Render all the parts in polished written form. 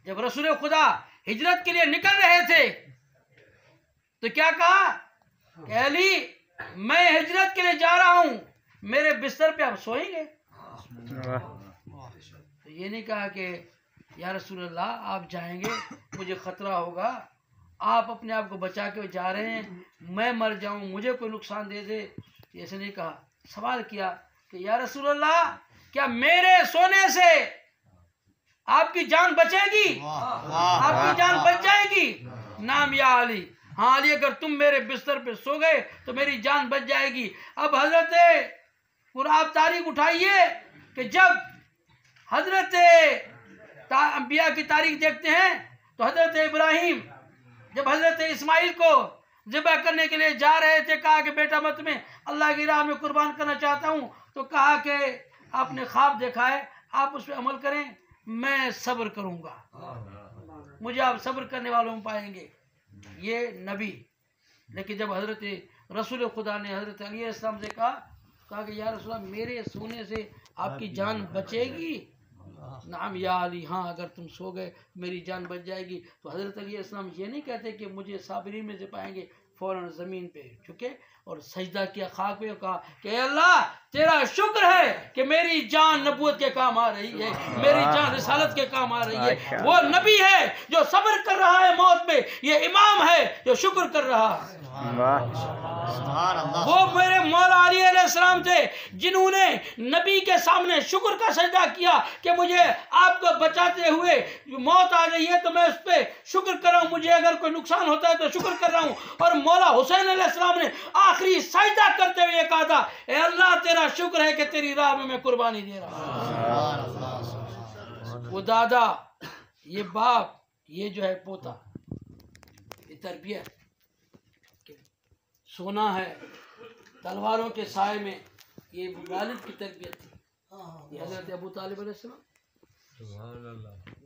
जब रसूल खुदा हिजरत के लिए निकल रहे थे तो क्या कहा कि अली मैं हिजरत के लिए जा रहा हूं, मेरे बिस्तर पे आप सोएंगे? तो ये नहीं कहा कि या रसूल अल्लाह आप जाएंगे, मुझे खतरा होगा, आप अपने आप को बचा के जा रहे हैं, मैं मर जाऊं, मुझे कोई नुकसान दे दे। ऐसे नहीं कहा। सवाल किया कि या रसूल अल्लाह क्या मेरे सोने से आपकी जान बचेगी? आपकी जान बच जाएगी? नाम या अली, हाँ अली, अगर तुम मेरे बिस्तर पे सो गए तो मेरी जान बच जाएगी। अब हजरत पूरा आप तारीख उठाइए कि जब हजरत अंबिया की तारीख देखते हैं तो हजरत इब्राहिम जब हजरत इस्माइल को ज़िबा करने के लिए जा रहे थे, कहा कि बेटा मैं तुम्हें अल्लाह की राह में कुर्बान करना चाहता हूँ, तो कहा कि आपने ख्वाब देखा है, आप उस पर अमल करें, मैं सब्र करूँगा, मुझे आप सब्र करने वालों में पाएंगे। ये नबी। लेकिन जब हजरत रसूल खुदा ने हजरत अली इस्लाम से कहा कि या रसूल मेरे सोने से आपकी जान बचेगी? नाम या अली, हाँ अगर तुम सो गए मेरी जान बच जाएगी। तो हजरत अली इस्लाम ये नहीं कहते कि मुझे साबरी में से पाएंगे, फौरन ज़मीन पे झुके और सजदा किया खाक पे, कहा कि अल्लाह तेरा शुक्र है कि मेरी जान नबूवत के काम आ रही है, मेरी जान रिसालत के काम आ रही है। वो नबी है जो सब्र कर रहा है मौत में, ये इमाम है जो शुक्र कर रहा है। वो मेरे मौला अली अलैहिस्सलाम थे जिन्होंने नबी के सामने शुक्र का सजदा किया कि मुझे आपको बचाते हुए मौत आ रही है तो मैं उस पर शुक्र कर रहा हूँ, मुझे अगर कोई नुकसान होता है तो शुक्र कर रहा हूँ। और मौला हुसैन अलैहिस्सलाम ने आखिरी सजदा करते हुए कहा था, ए अल्लाह तेरा शुक्र है कि तेरी राह में मैं कुर्बानी दे रहा हूँ। वो दादा, ये बाप, ये जो है पोता, ये तरबियत। सोना है तलवारों के साए में, ये वालिद की तरबियत थी। ये हज़रत अबू तालिब अलैहिस्सलाम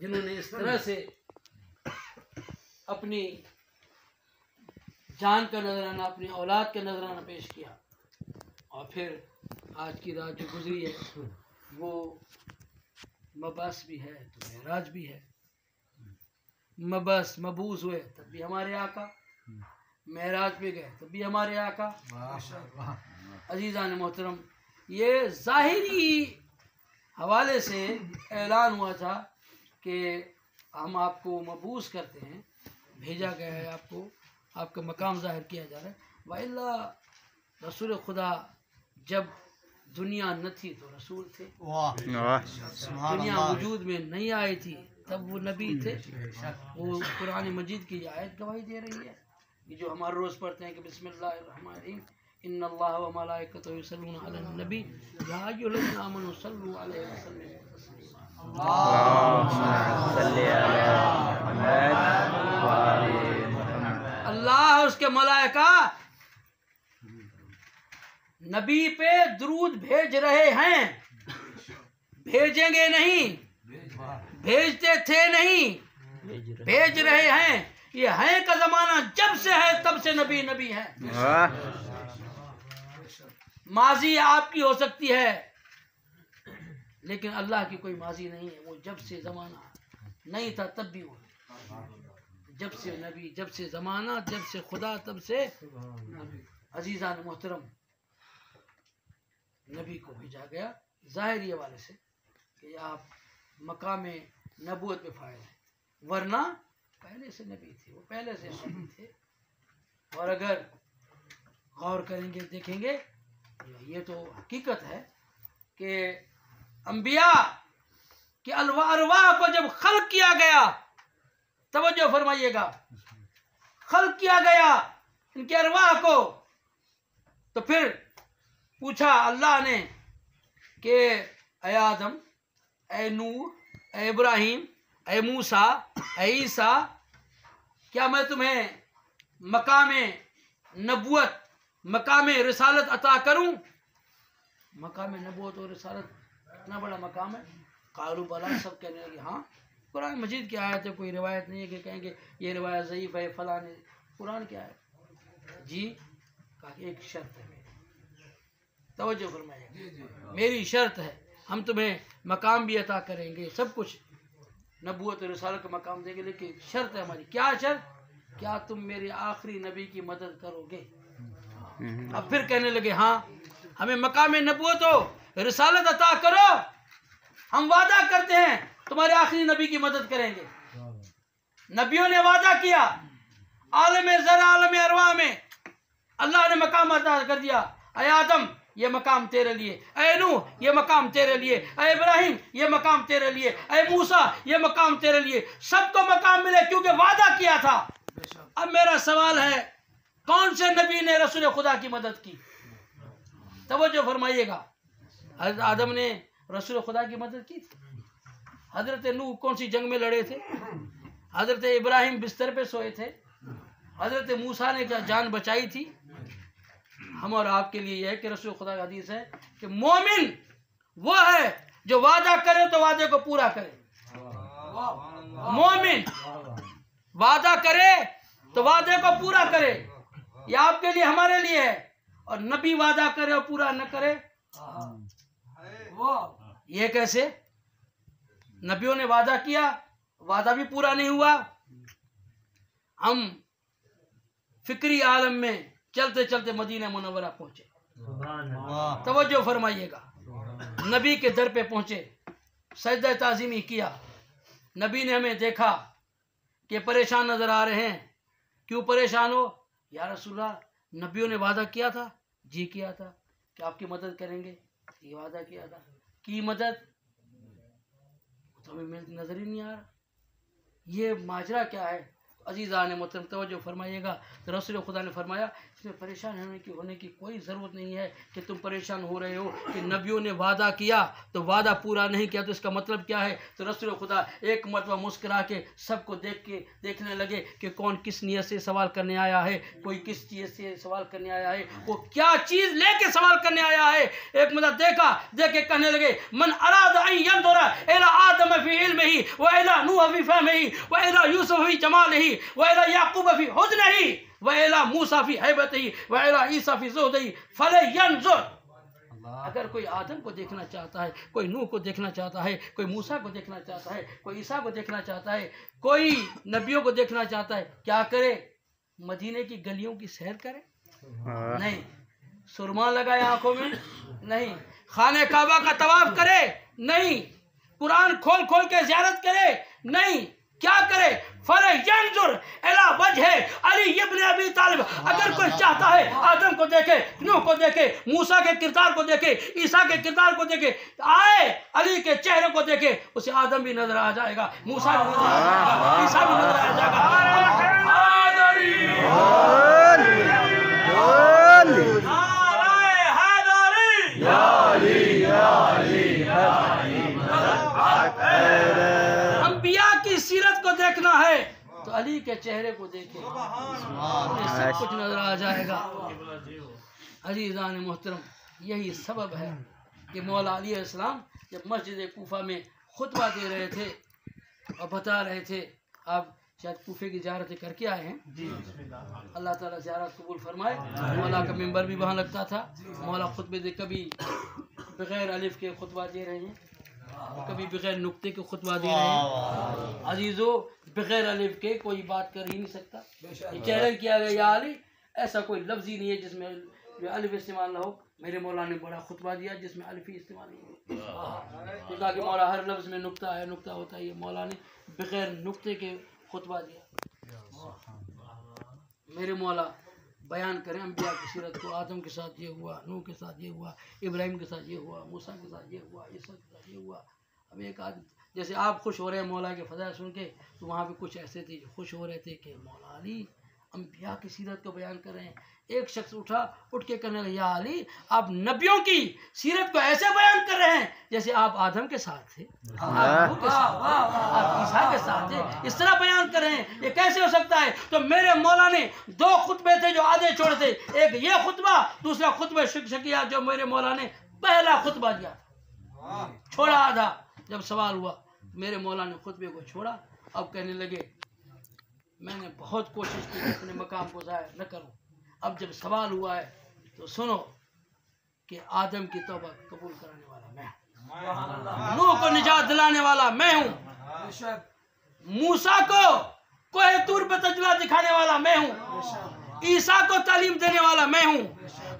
जिन्होंने इस तरह से अपनी जान का नजराना, अपनी औलाद का नजराना पेश किया। और फिर आज की रात जो गुजरी है वो मबस भी है तो मेराज भी है। मबस मबूस हुए तब भी हमारे आका, मेराज पे गए तब भी हमारे आका। अजीज़ान मोहतरम, ये ज़ाहिरी हवाले से ऐलान हुआ था कि हम आपको मबूस करते हैं, भेजा गया है आपको, आपका मकाम ज़ाहिर किया जा रहा है। वइल्ला रसूल खुदा जब दुनिया न थी तो रसूल थे, दुनिया वजूद में नहीं आई थी तब वो नबी थे। वो कुरान मजीद की आयत गवाही दे रही है, ये जो हमारे रोज़ पढ़ते हैं कि बिस्मिल्लाहिर्रहमानिर्रहीम इन्नल्लाह व मलाइकतहु युसल्लूना अलन नबी या अय्युहल्लज़ीना आमनू सल्लु अलैहि व सल्लिमू तस्लीमा। अल्लाह उसके मलाइका नबी पे दुरूद भेज रहे हैं, भेजेंगे नहीं, भेजते थे नहीं, भेज रहे हैं। ये है का जमाना जब से है तब से नबी नबी है। माजी आपकी हो सकती है लेकिन अल्लाह की कोई माजी नहीं है। वो जब से जमाना नहीं था तब भी वो, जब से नबी, जब से जमाना, जब से खुदा तब से नबी। अजीज़ान मोहतरम, नबी को भेजा गया ज़ाहिरी हवाले से कि आप मकाम नबूवत पे फाइल हैं, वरना पहले से नबी थे, वो पहले से नबी थे। और अगर गौर करेंगे देखेंगे ये तो हकीकत है कि अंबिया के अरवाह को जब खल्क किया गया, तवज्जो फरमाइएगा, खल्क किया गया इनके अरवाह को, तो फिर पूछा अल्लाह ने कि ए आदम, ए नूह, ए इब्राहिम, ए मूसा, ए ईसा, क्या मैं तुम्हें मकाम नबूवत, मकाम रिसालत अता करूं? मकाम नबूवत और रिसालत इतना बड़ा मकाम है। कालू बला, सब कहने लगे हाँ। कुरान मजीद की आयत है, कोई रिवायत नहीं है कि कहेंगे ये रिवायत ज़ईफ़ है फलाने। कुरान क्या है जी? कहा एक शर्त है, तवज्जो फरमाइएगा, मेरी शर्त है, हम तुम्हें मकाम भी अता करेंगे, सब कुछ, नबूवत और रिसालत का मकाम देंगे, लेकिन शर्त है हमारी। क्या शर्त? क्या तुम मेरे आखिरी नबी की मदद करोगे? अब फिर कहने लगे हाँ, हमें मकाम नबूवत हो, रिसालत अता करो, हम वादा करते हैं तुम्हारे आखिरी नबी की मदद करेंगे। नबियों ने वादा किया, आलम ज़रा आलम अरवा में अल्लाह ने मकाम अता कर दिया। ऐ आदम ये मकाम तेरे लिए, ऐ नूह ये मकाम तेरे लिए, ऐ इब्राहिम ये मकाम तेरे लिए, ऐ मूसा ये मकाम तेरे लिए। सबको मकाम मिले क्योंकि वादा किया था। अब मेरा सवाल है, कौन से नबी ने रसूल खुदा की मदद की? तवज्जो फरमाइएगा। हज़रत आदम ने रसूल खुदा की मदद की थी। हज़रत नूह कौन सी जंग में लड़े थे? हज़रत इब्राहिम बिस्तर पे सोए थे। हज़रत मूसा ने क्या जान बचाई थी? हम और आपके लिए यह है कि रसूल खुदा का हदीस है कि मोमिन वो है जो वादा करे तो वादे को पूरा करे। मोमिन वादा करे तो वादे को पूरा करे। यह आपके लिए हमारे लिए है। और नबी वादा करे और पूरा न करे, ये कैसे? नबियों ने वादा किया, वादा भी पूरा नहीं हुआ। हम फिक्री आलम में चलते चलते मदीना मुनव्वरा पहुंचे। तवज्जो फरमाइएगा। नबी के दर पे पहुंचे, सजदा ताज़ीमी किया। नबी ने हमें देखा कि परेशान नजर आ रहे हैं। क्यों परेशान हो? या रसूलल्लाह, नबियों ने वादा किया था। जी किया था कि आपकी मदद करेंगे, ये वादा किया था। की मदद तो हमें नजर ही नहीं आ रहा। ये माजरा क्या है? अजीज़ान मोहतरम तवज्जो फरमाइएगा। तो रसूल खुदा ने फरमाया, इसमें परेशान होने की कोई ज़रूरत नहीं है कि तुम परेशान हो रहे हो कि नबियों ने वादा किया तो वादा पूरा नहीं किया, तो इसका मतलब क्या है? तो रसूल खुदा एक मरतबा मुस्कुरा के सबको देखने लगे कि कौन किस नियत से सवाल करने आया है, कोई किस चीज़ से सवाल करने आया है, वो क्या चीज़ लेके सवाल करने आया है। एक मतलब देखा, देख के कहने लगे, मन अराद अन यंजुरा इला आदम फी इल्मिही व इला नूह फी फहमिही व इला यूसुफ फी जमालिही व इला याकूब फी हुज़्निही व इला मूसा फी हैबतिही व इला ईसा फी ज़ुहदिही फलयंजुर। अगर कोई आदम को देखना चाहता है, कोई नूह को देखना चाहता है, कोई मूसा को देखना चाहता है, कोई ईसा को देखना चाहता है, कोई नबियों को देखना चाहता है, क्या करे? मदीने की गलियों की सैर करे? नहीं। सुरमा लगाए आंखों में? नहीं। खाने काबा का तवाफ करे? नहीं। कुरान खोल खोल के ज़ियारत करे? नहीं। क्या करे? फलयंजुर इला वजह अली इब्न अबी तालिब। अगर कोई चाहता है आदम को देखे, नूह को देखे, मूसा के किरदार को देखे, ईसा के किरदार को देखे, आए अली के चेहरे को देखे, उसे आदम भी नजर आ जाएगा, मूसा भी नजर आ जाएगा, ईसा भी नजर आ जाएगा। अंबिया की सीरत को देखना है तो अली के चेहरे को देखे, सब कुछ नजर आ जाएगा। अजीज़ान मोहतरम, यही सबब है कि मौला अली अलैहिस्सलाम जब मस्जिद कूफा में खुतबा दे रहे थे और बता रहे थे, आप शायद कूफे की ज़ियारत करके आए हैं, अल्लाह ताला ज़ियारत कबूल फरमाए। मौला का मिंबर भी वहाँ लगता था। मौला खुतबे दे, कभी बग़ैर अलिफ के खुतबा दे रहे हैं, कभी बगैर नुक्ते के खुतबा दे रहे हैं। अजीजो, बगैर अलिफ के कोई बात कर ही नहीं सकता। ये चैलेंज किया गया, या अली, ऐसा कोई लफ्ज़ ही नहीं है जिसमें अलिफ इस्तेमाल ना हो। मेरे मौला ने बड़ा खुतबा दिया जिसमें अलिफ ही इस्तेमाल नहीं हो, तो ताकि मौला हर लफ्ज़ में नुक्ता है, नुक्ता होता है। ये मौला ने बगैर नुक्ते के खुतबा दिया। मेरे मौला बयान करें अंबिया की सीरत को, आदम के साथ ये हुआ, नूह के साथ ये हुआ, इब्राहिम के साथ ये हुआ, मूसा के साथ ये हुआ, ईसा के साथ ये हुआ। अब एक आदमी, जैसे आप खुश हो रहे हैं मौला के फ़ज़ाइल सुन के, तो वहाँ भी कुछ ऐसे थे जो खुश हो रहे थे कि मौला अली अंबिया की सीरत को बयान कर रहे हैं। एक शख्स उठ के कहने लगा, या अली, आप नबियों की सीरत को ऐसे बयान कर रहे हैं जैसे आप आदम के साथ थे, आप नूह के साथ थे, आप ईसा के साथ थे, इस तरह बयान कर रहे हैं, ये कैसे हो सकता है? तो मेरे मौला ने दो खुतबे थे जो आधे छोड़े थे, एक ये खुतबा, दूसरा खुतबा शिकिया जो मेरे मौला ने पहला खुतबा दिया था, छोड़ा आधा। जब सवाल हुआ, मेरे मौला ने खुतबे को छोड़ा। अब कहने लगे, मैंने बहुत कोशिश की अपने मकाम को ज़ाहिर न करूं, अब जब सवाल हुआ है तो सुनो कि आदम की तौबा कबूल कराने वाला मैं हूं, नूह को निजात दिलाने वाला मैं हूं, मूसा को कोहे तूर पर तजला दिखाने वाला मैं हूँ, ईसा को तालीम देने वाला मैं हूँ,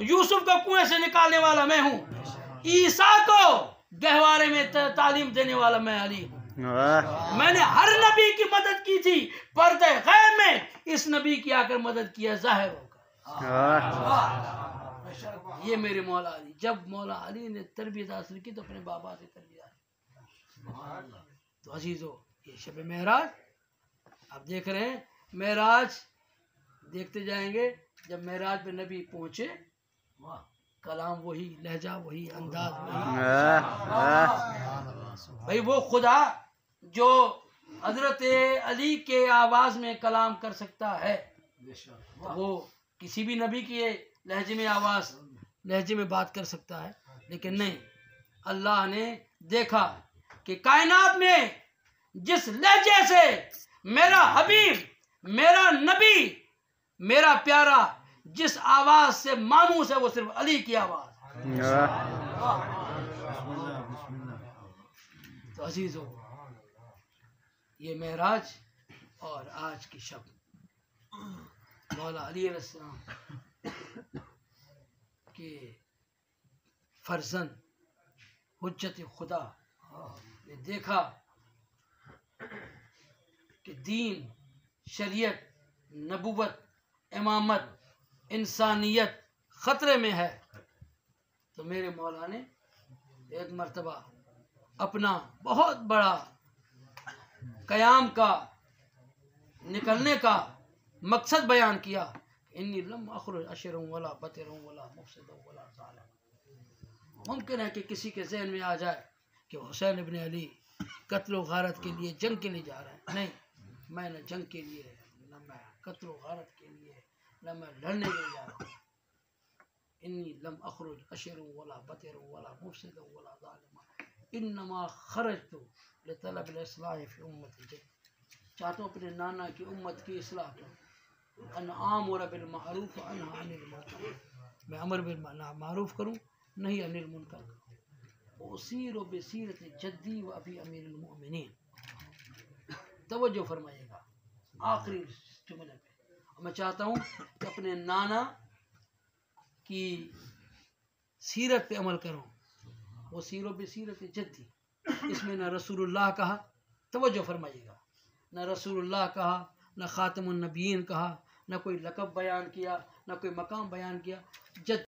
यूसुफ को कुएं से निकालने वाला मैं हूँ, ईसा को गहवारे में तालीम देने वाला मैं अली हूँ। मैंने हर नबी की मदद की थी, पर्दे गैब में इस नबी की आकर मदद किया जाहिर होगा। ये मेरे मौला अली। जब मौला अली ने तरबियत हासिल की तो अपने बाबा से तरबियत हासिल। तो अजीजों, ये शब मेराज आप देख रहे हैं। मेराज देखते जाएंगे। जब मेराज पे नबी पहुंचे, कलाम वही, लहजा वही, अंदाज वही। भाई वो खुदा जो हजरत अली के आवाज में कलाम कर सकता है, तो वो किसी भी नबी के लहजे में आवाज, लहजे में बात कर सकता है। लेकिन नहीं, अल्लाह ने देखा कि कायनात में जिस लहजे से मेरा हबीब, मेरा नबी, मेरा प्यारा जिस आवाज से मामूस है, वो सिर्फ अली की आवाज। तो अजीजों, ये मेराज और आज की शब मौला अली अलैहिस्सलाम के फर्जंद हुज्जत खुदा ने देखा कि दीन, शरीयत, नबूवत, इमामत, इंसानियत खतरे में है। तो मेरे मौला ने एक मर्तबा अपना बहुत बड़ा कयाम का, निकलने का मकसद बयान किया। इन्नी लम अखरुज अशरम वला बतरम वला मुफसिदम वला ज़ालिम। मुमकिन है कि किसी के जहन में आ जाए कि हुसैन इब्न अली कत्ल व गारत के लिए, जंग के लिए जा रहे हैं। नहीं, मैं न जंग के लिए, न मैं कत्ल व गारत के लिए, न मैं लड़ने के लिए जा रहा हूँ। इन्नी लम अखरुज अशरम वला बतरम वला मुफसिदम वला ज़ालिम, इन्नमा खरजतु लितलब इस्लाह फी उम्मती। चाहता हूँ अपने नाना की उम्मत की इस्लाह करूँ। अन आमुर बिल मारूफ अनहा अनिल मुनकर, मैं अमर बिल मारूफ करूँ, नहीं अनिल मुनकर करूँ। उसीर बसीरत जद्दी व अबी अमीरुल मोमिनीन। तवज्जो फरमाइएगा आखिरी जुमले पे। मैं चाहता हूँ कि अपने नाना की सीरत पे अमल करूँ। वो सीरो बसीरत जद्दी, इसमें न रसूलुल्लाह कहा, तवज्जो फरमाइएगा, न रसूलुल्लाह कहा, न खातमुन नबीयीन कहा, न कोई लक़ब बयान किया, न कोई मकाम बयान किया। जद